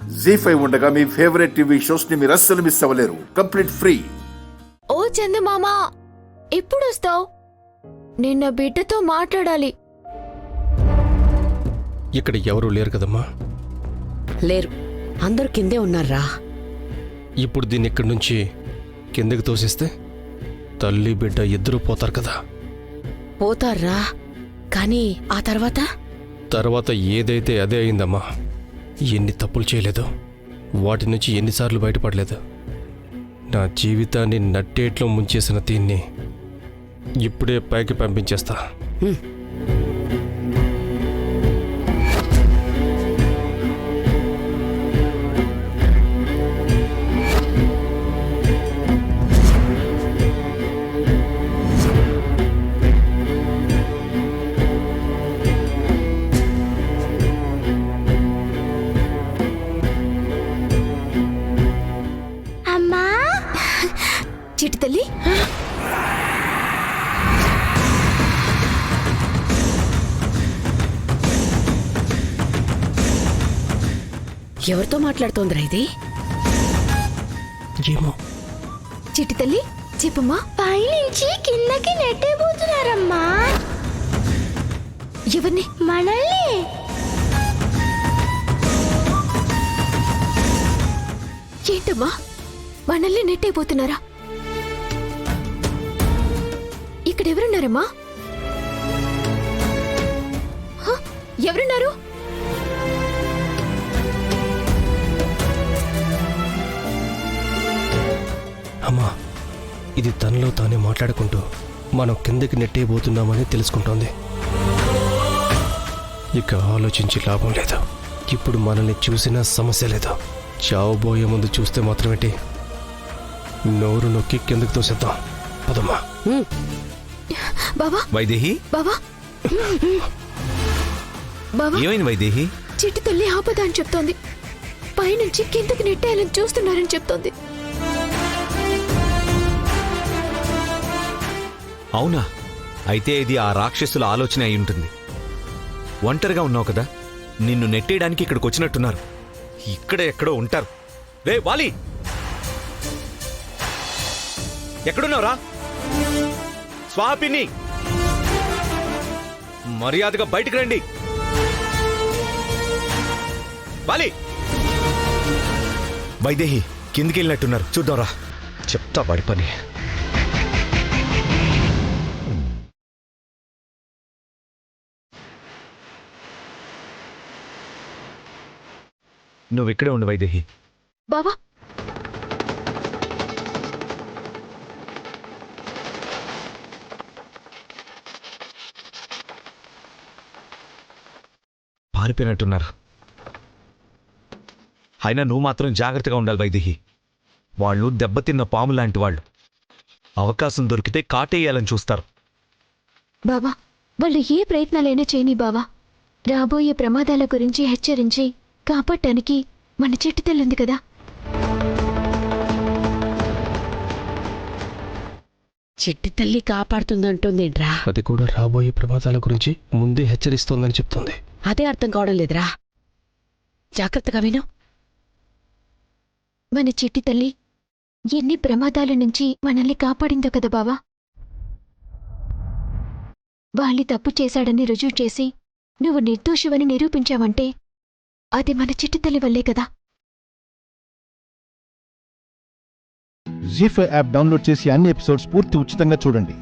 జీ5 ఉండగా మీ favourite TV shows ని మీరు అస్సలు మిస్ అవ్వలేరు. Complete free. ఓ చందమామ, ఎప్పుడు వస్తావు? నిన్న బిడ్డతో మాట్లాడాలి. ఇక్కడ ఎవరూ లేరు కదమ్మా. లేరు, అందరూ కిందే ఉన్నారా. ఇప్పుడు దీన్ని ఇక్కడి నుంచి కిందకి తోసేస్తే తల్లి బిడ్డ ఇద్దరూ పోతారు కదా. పోతారా, కానీ ఆ తర్వాత ఏదైతే అదే అయిందమ్మా. ఎన్ని తప్పులు చేయలేదు, వాటి నుంచి ఎన్నిసార్లు బయటపడలేదు. నా జీవితాన్ని నట్టేట్లో ముంచేసిన దీన్ని ఇప్పుడే పైకి పంపించేస్తా. చిట్టి తల్లి, ఎవరితో మాట్లాడుతోందిరా ఇది? ఏమో. చిట్టి తల్లి చెప్పమ్మా. పైనుంచి కిందకి నెట్టేపోతున్నారమ్మా. ఎవరిని? మనల్ని. ఏంటమ్మా, మనల్ని నెట్టయిపోతున్నారా? ఇక్కడెవరున్నారమ్మా? ఎవరున్నారు? అమ్మా, ఇది తనలో తానే మాట్లాడుకుంటూ మనం కిందకి నెట్టేయబోతున్నామని తెలుసుకుంటోంది. ఇక ఆలోచించి లాభం లేదు. ఇప్పుడు మనల్ని చూసినా సమస్య లేదు. చావబోయే ముందు చూస్తే మాత్రమేంటి, నోరు నొక్కి కిందకి తోసేద్దాం. పదమ్మా. బాబా, వైదేహి, బాబా, బాబా, ఏమైంది వైదేహి? చిట్టి తల్లి ఆపద అని చెప్తోంది. పైనుంచి కిందకి నెట్టేయాలని చూస్తున్నారని చెప్తోంది. అవునా? అయితే ఇది ఆ రాక్షసుల ఆలోచన అయి ఉంటుంది. ఒంటరిగా ఉన్నావు కదా, నిన్ను నెట్టేయడానికి ఇక్కడికి వచ్చినట్టున్నారు. ఇక్కడ ఎక్కడో ఉంటారు. రే వాలి, ఎక్కడున్నావురా? స్వాపిని, మర్యాదగా బయటికి రండి. వాలి, వైదేహి కిందికి వెళ్ళినట్టున్నారు, చూద్దాంరా. చెప్తా వాడి పని. నువ్వు ఇక్కడే ఉండు వైదేహి. బాబా, పారిపోయినట్టున్నారు. అయినా నువ్వు మాత్రం జాగ్రత్తగా ఉండాలి వైదేహి. వాళ్ళు దెబ్బతిన్న పాము లాంటి వాళ్ళు. అవకాశం దొరికితే కాటేయాలని చూస్తారు. బాబా, వాళ్ళు ఏ ప్రయత్నాలైనా చేయని బావా. రాబోయే ప్రమాదాల గురించి హెచ్చరించి కాపాడటానికి మన చిట్టి తల్లి ఉంది కదా. చిట్టి తల్లి కాపాడుతుందంటుందేంట్రా? అది కూడా రాబోయే ప్రమాదాల గురించి ముందే హెచ్చరిస్తోందని చెప్తోంది. అదే అర్థం కావడం లేదురా. జాగ్రత్తగా విను. మన చిట్టి తల్లి ఎన్ని ప్రమాదాల నుంచి మనల్ని కాపాడిందో కదా బావా. వాలి తప్పు చేశాడని రుజువు చేసి నువ్వు నిర్దోషివని నిరూపించావంటే అది మన చిట్టి తల్లి వల్లే కదా. జీ5 యాప్ డౌన్లోడ్ చేసి అన్ని ఎపిసోడ్స్ పూర్తి ఉచితంగా చూడండి.